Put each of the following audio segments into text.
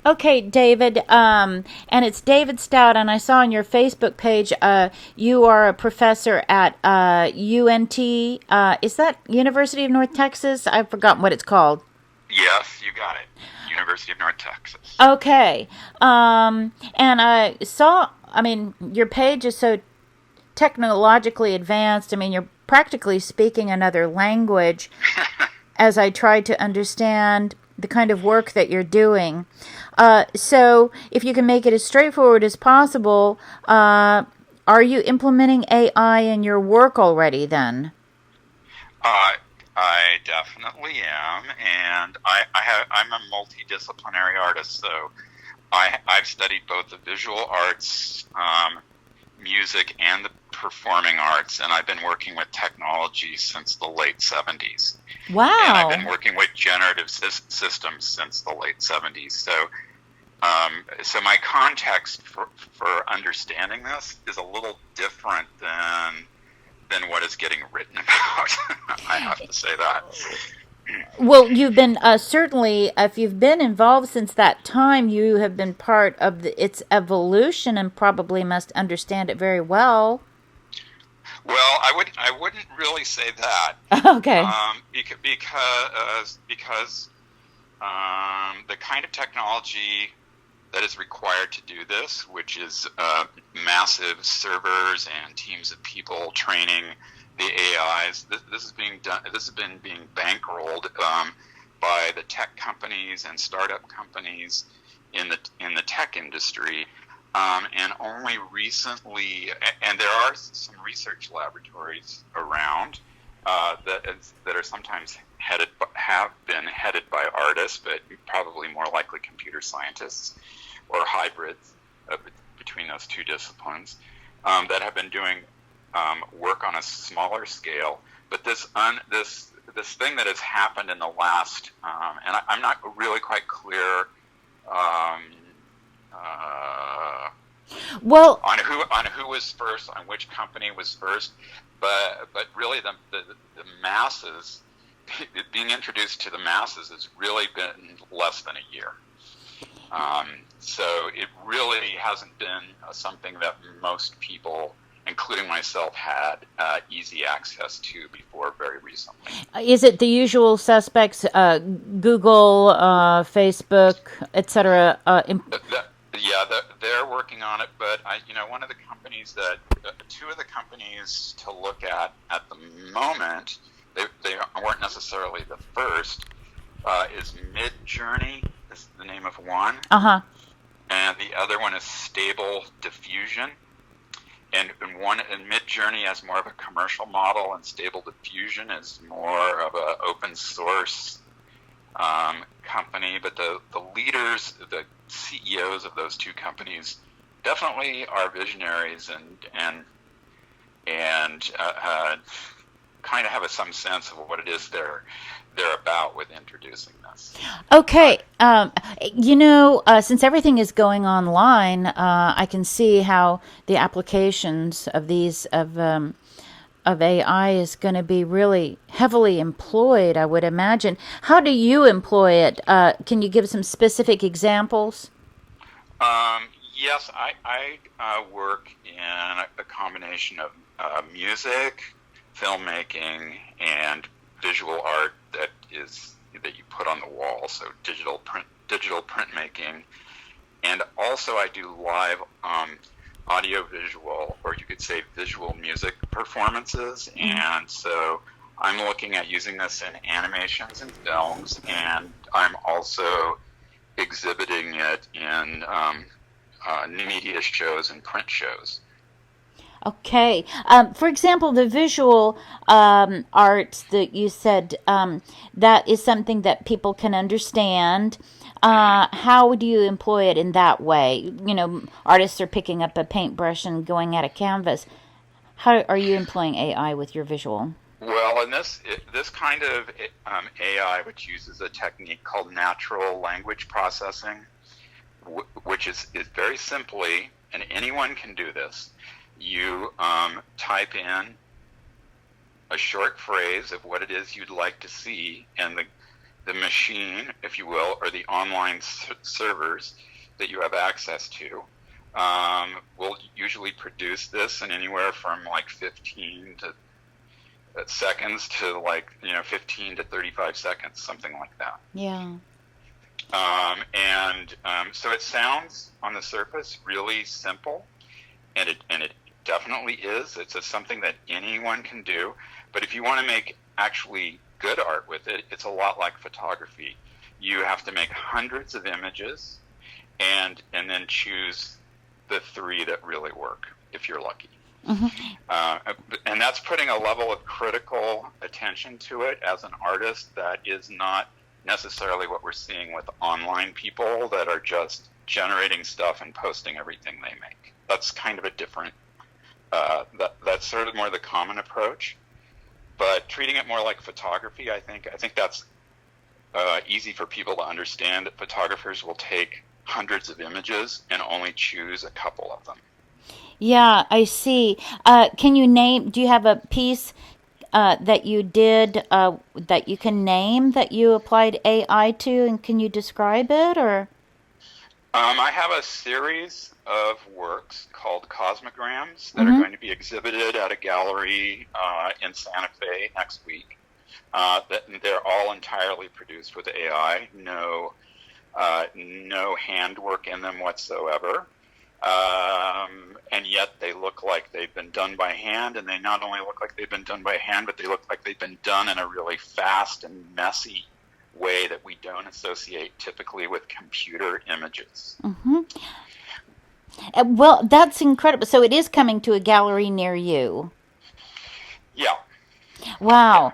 Okay, David, and it's David Stout, and I saw on your Facebook page you are a professor at UNT. Is that University of North Texas? I've forgotten what it's called. Yes, you got it. University of North Texas. Okay, and I saw, I mean, your page is so technologically advanced. I mean, you're practically speaking another language as I try to understand the kind of work that you're doing. So, if you can make it as straightforward as possible, are you implementing AI in your work already then? Uh, I definitely am, and I'm a multidisciplinary artist, so I've studied both the visual arts, music, and the performing arts, and I've been working with technology since the late 70s. And I've been Wow. working with generative systems since the late 70s. So my context for understanding this is a little different than what is getting written about. I have to say that. Well, you've been certainly, if you've been involved since that time, you have been part of its evolution and probably must understand it very well. Well, I wouldn't really say that, Okay. because the kind of technology that is required to do this, which is massive servers and teams of people training the AIs. This is being done. This has been being bankrolled by the tech companies and startup companies in the tech industry. And only recently, and there are some research laboratories around that are sometimes have been headed by artists, but probably more likely computer scientists or hybrids between those two disciplines that have been doing work on a smaller scale. But this thing that has happened in the last, and I'm not really quite clear. Um, uh, Well, on who was first, on which company was first, but really the masses being introduced to the masses has really been less than a year. So it really hasn't been something that most people, including myself, had easy access to before very recently. is it the usual suspects, Google, Facebook, etc.? Yeah, they're working on it, but one of the companies two of the companies to look at the moment, they weren't necessarily the first. Is Midjourney is the name of one, Uh huh. and the other one is Stable Diffusion. And Midjourney has more of a commercial model, and Stable Diffusion is more of a open source company. But the leaders, the CEOs of those two companies, definitely are visionaries and kind of have some sense of what it is they're about with introducing this. Okay. Since everything is going online, I can see how the applications of these of AI is going to be really heavily employed. I would imagine. How do you employ it? Can you give some specific examples? Um, yes, I work in a combination of music, filmmaking, and visual art that you put on the wall. So digital printmaking, and also I do live audio visual, or you could say visual music performances. And so I'm looking at using this in animations and films, and I'm also exhibiting it in new media shows and print shows. Okay. For example, the visual arts that you said, that is something that people can understand. Hmm. How would you employ it in that way? Artists are picking up a paintbrush and going at a canvas. How are you employing AI with your visual? Well, in this kind of AI, which uses a technique called natural language processing, which is very simply, and anyone can do this. You type in a short phrase of what it is you'd like to see, and the the machine, if you will, or the online servers that you have access to, will usually produce this in anywhere from like 15 to seconds to 15 to 35 seconds, something like that. Yeah. So it sounds on the surface really simple, and it definitely is. It's something that anyone can do. But if you want to make actually good art with it, it's a lot like photography. You have to make hundreds of images and then choose the 3 that really work, if you're lucky. Mm-hmm. And that's putting a level of critical attention to it as an artist that is not necessarily what we're seeing with online people that are just generating stuff and posting everything they make. That's kind of a different, that's sort of more the common approach. But treating it more like photography, I think that's easy for people to understand, that photographers will take hundreds of images and only choose a couple of them. Yeah, I see. Do you have a piece that you did that you can name that you applied AI to, and can you describe it, or? I have a series of works called Cosmograms that are going to be exhibited at a gallery in Santa Fe next week. They're all entirely produced with AI, no handwork in them whatsoever. And yet they look like they've been done by hand, and they not only look like they've been done by hand, but they look like they've been done in a really fast and messy way that we don't associate typically with computer images. Mm-hmm. Well, that's incredible. So it is coming to a gallery near you. Yeah. Wow.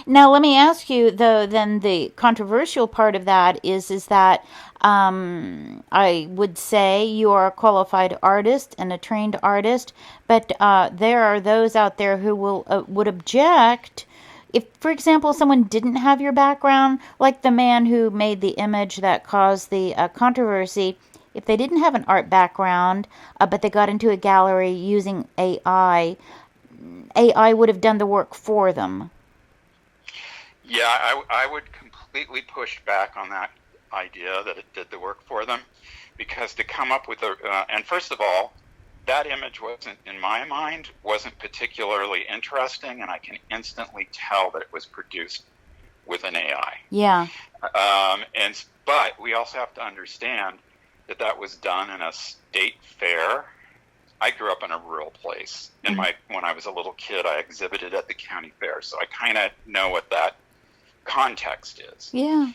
Now let me ask you, though, then the controversial part of that is that I would say you are a qualified artist and a trained artist, but there are those out there who would object if, for example, someone didn't have your background, like the man who made the image that caused the controversy. If they didn't have an art background, but they got into a gallery using AI would have done the work for them. Yeah, I would completely push back on that idea that it did the work for them, because to come up with and first of all, that image in my mind, wasn't particularly interesting, and I can instantly tell that it was produced with an AI. Yeah. But we also have to understand that was done in a state fair. I grew up in a rural place. When I was a little kid, I exhibited at the county fair, so I kind of know what that context is. Yeah.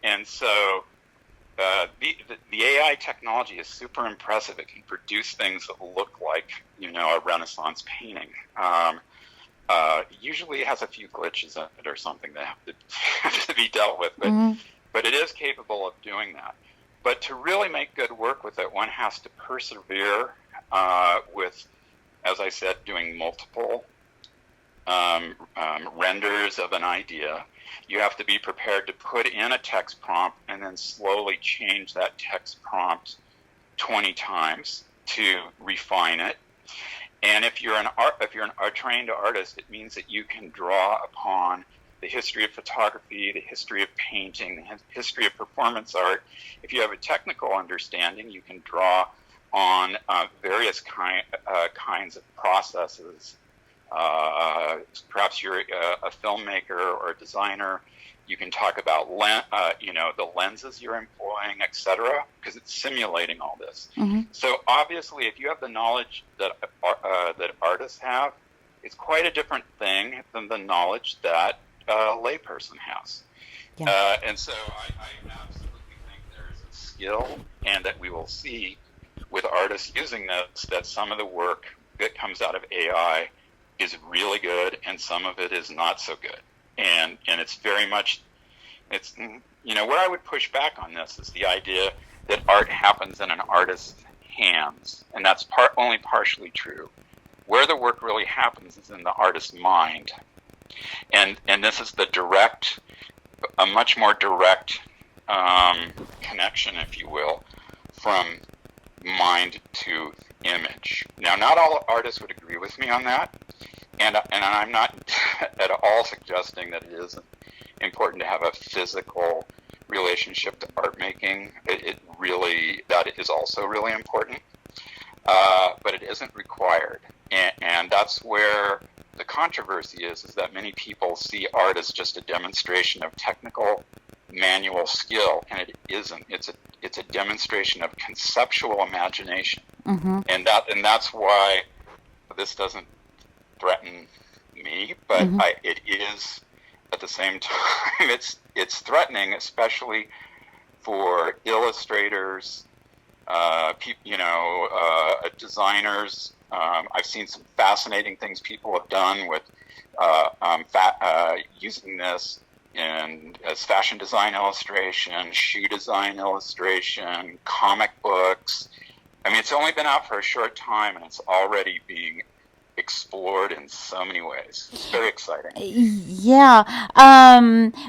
And so the AI technology is super impressive. It can produce things that look like, a Renaissance painting. Usually it has a few glitches in it or something that have to be dealt with, but it is capable of doing that. But to really make good work with it, one has to persevere with, as I said, doing multiple renders of an idea. You have to be prepared to put in a text prompt and then slowly change that text prompt 20 times to refine it. And if you're a trained artist, it means that you can draw upon the history of photography, the history of painting, the history of performance art. If you have a technical understanding, you can draw on various kinds of processes. Perhaps you're a filmmaker or a designer. You can talk about the lenses you're employing, etc., because it's simulating all this. Mm-hmm. So obviously, if you have the knowledge that artists have, it's quite a different thing than the knowledge that a layperson has. Yeah. And so I absolutely think there is a skill, and that we will see with artists using this, that some of the work that comes out of AI is really good, and some of it is not so good. And it's very much, where I would push back on this is the idea that art happens in an artist's hands, and that's only partially true. Where the work really happens is in the artist's mind, and this is a much more direct connection, if you will, from mind to image. Now, not all artists would agree with me on that, and I'm not at all suggesting that it isn't. important to have a physical relationship to art making. That is also really important, but it isn't required. And that's where the controversy is that many people see art as just a demonstration of technical manual skill, and it isn't. It's a demonstration of conceptual imagination, and that's why this doesn't threaten me, but it is at the same time. It's threatening, especially for illustrators, designers. I've seen some fascinating things people have done with using this as fashion design illustration, shoe design illustration, comic books. I mean, it's only been out for a short time, and it's already being explored in so many ways. It's very exciting. Yeah.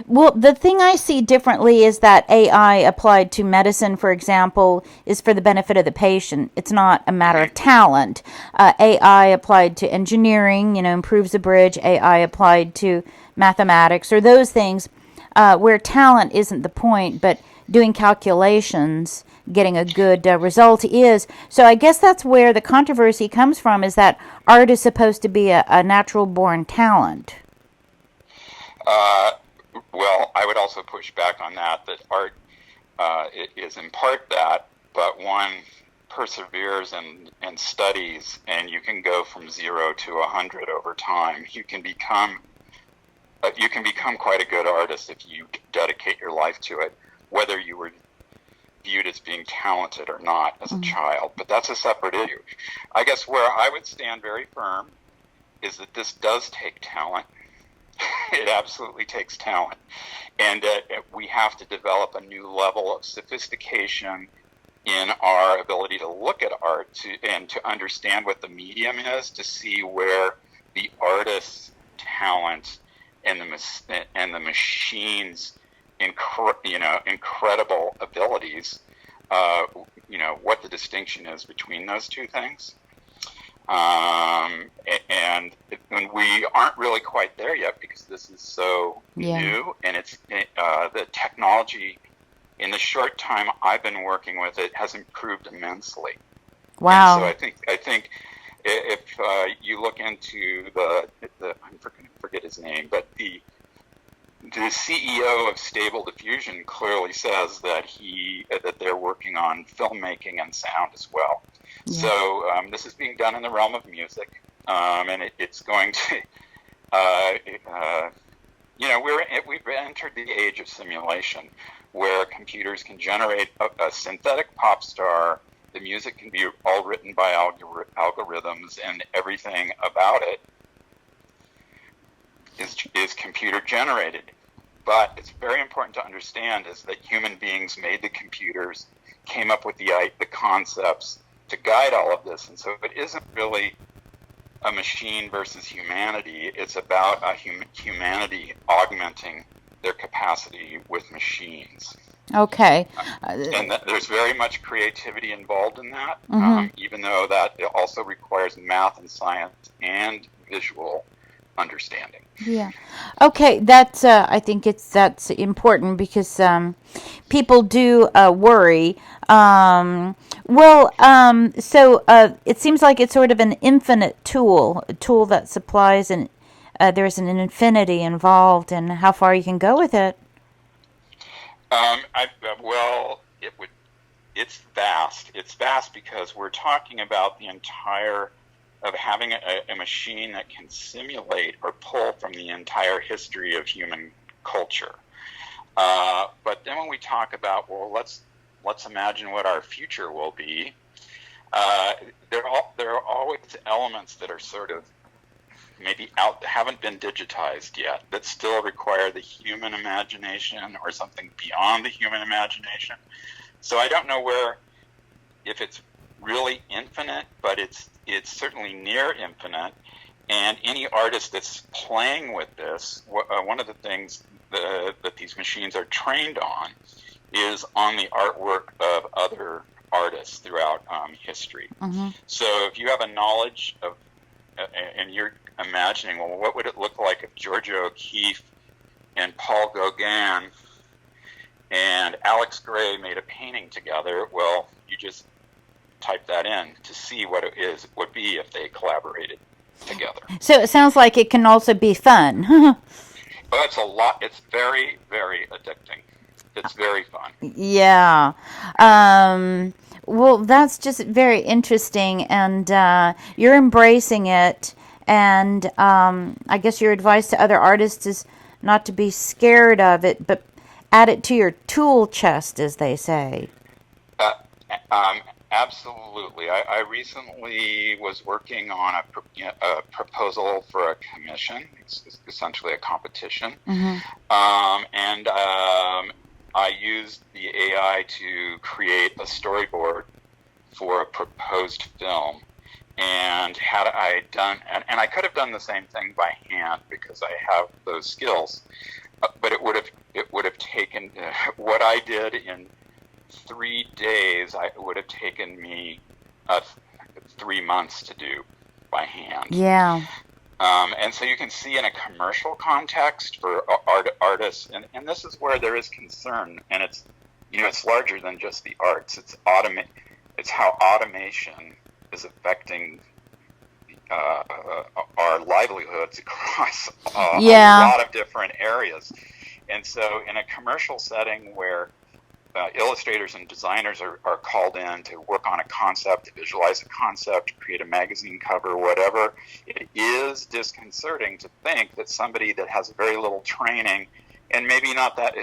Well, the thing I see differently is that AI applied to medicine, for example, is for the benefit of the patient. It's not a matter of talent. AI applied to engineering, improves the bridge. AI applied to mathematics or those things where talent isn't the point, but doing calculations, getting a good result is. So I guess that's where the controversy comes from, is that art is supposed to be a natural born talent. Well, I would also push back on that art is in part that, but one perseveres and studies, and you can go from 0 to 100 over time. You can become quite a good artist if you dedicate your life to it, whether you were viewed as being talented or not as a child. But that's a separate issue. I guess where I would stand very firm is that this does take talent. It absolutely takes talent. And we have to develop a new level of sophistication in our ability to look at art and to understand what the medium is, to see where the artist's talent and the machine's incredible abilities, what the distinction is between those two things. And we aren't really quite there yet, because this is so new, and it's the technology in the short time I've been working with it has improved immensely. Wow. And so I think if you look into the I'm going to forget his name, but the CEO of Stable Diffusion clearly says that they're working on filmmaking and sound as well. Yeah. So this is being done in the realm of music, and it's going to, we've entered the age of simulation, where computers can generate a synthetic pop star. The music can be all written by algorithms, and everything about it is computer generated. But it's very important to understand is that human beings made the computers, came up with the concepts to guide all of this. And so it isn't really a machine versus humanity. It's about humanity augmenting their capacity with machines. Okay. And there's very much creativity involved in that, even though that it also requires math and science and visual understanding. Yeah. Okay, that's I think that's important, because people do worry. So it seems like it's sort of an infinite tool, a tool that supplies, and there's an infinity involved in how far you can go with it. It's vast. It's vast because we're talking about the entire of having a machine that can simulate or pull from the entire history of human culture. But then when we talk about, let's imagine what our future will be, there are always elements that are sort of maybe haven't been digitized yet, that still require the human imagination or something beyond the human imagination. So I don't know if it's really infinite, but it's certainly near infinite. And any artist that's playing with this, one of the things that these machines are trained on is on the artwork of other artists throughout history. So if you have a knowledge of, and you're imagining, what would it look like if Georgia O'Keeffe and Paul Gauguin and Alex Gray made a painting together, well, you just type that in to see what it would be if they collaborated together. So it sounds like it can also be fun. But it's a lot. It's very, very addicting. It's very fun. Yeah. Well, that's just very interesting, and you're embracing it. And I guess your advice to other artists is not to be scared of it, but add it to your tool chest, as they say. Uh, Absolutely. I recently was working on a proposal for a commission. It's essentially a competition. Mm-hmm. I used the AI to create a storyboard for a proposed film. And had I done, and I could have done the same thing by hand because I have those skills, but it would have taken what I did in 3 days. It would have taken me 3 months to do by hand. Yeah. And so you can see in a commercial context for artists, and this is where there is concern, and it's larger than just the arts. It's how automation is affecting our livelihoods across a lot of different areas. And so in a commercial setting where illustrators and designers are called in to work on a concept, to visualize a concept, create a magazine cover, whatever, it is disconcerting to think that somebody that has very little training and maybe not that,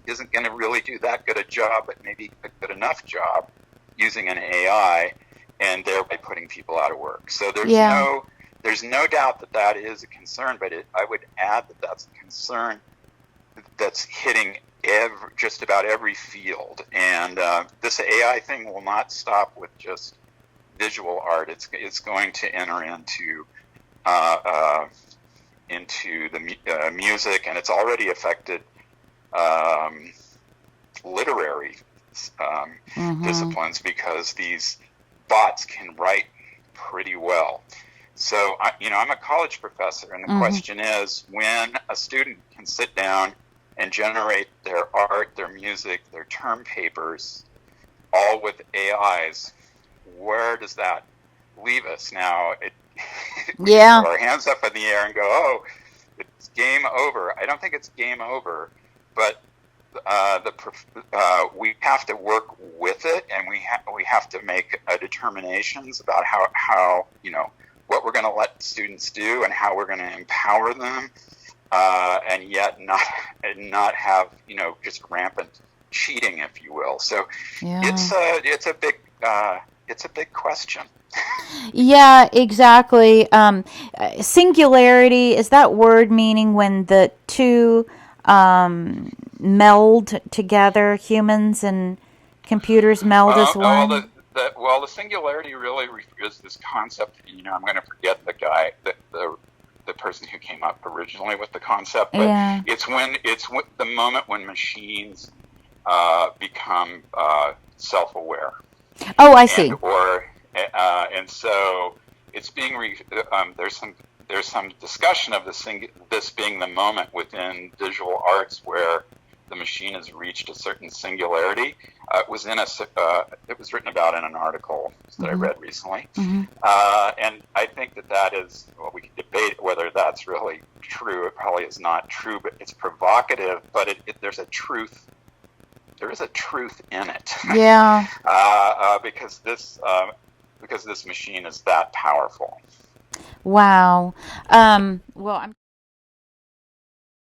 isn't going to really do that good a job, but maybe a good enough job using an AI, and thereby putting people out of work. So there's no doubt that is a concern, but I would add that that's a concern that's hitting just about every field. And this AI thing will not stop with just visual art. It's going to enter into the music, and it's already affected literary disciplines, because these bots can write pretty well. So, I'm a college professor, and the question is, when a student can sit down and generate their art, their music, their term papers, all with AIs, where does that leave us? Now, we can throw our hands up in the air and go, oh, it's game over. I don't think it's game over, but we have to work with it, and we have to make determinations about how what we're going to let students do and how we're going to empower them, and yet not have just rampant cheating, if you will. So it's a big question. Yeah, exactly. Singularity, is that word meaning when the two meld together, humans and computers meld as one? Well, the singularity really is this concept. I'm going to forget the guy, the person who came up originally with the concept, but it's the moment when machines become self-aware. Oh, I see. And so it's being there's some discussion of this being the moment within visual arts where the machine has reached a certain singularity. It was written about in an article that I read recently, and I think that is, well, we can debate whether that's really true. It probably is not true, but it's provocative. But there's a truth. There is a truth in it. Yeah. Because this machine is that powerful. Wow. Well, I'm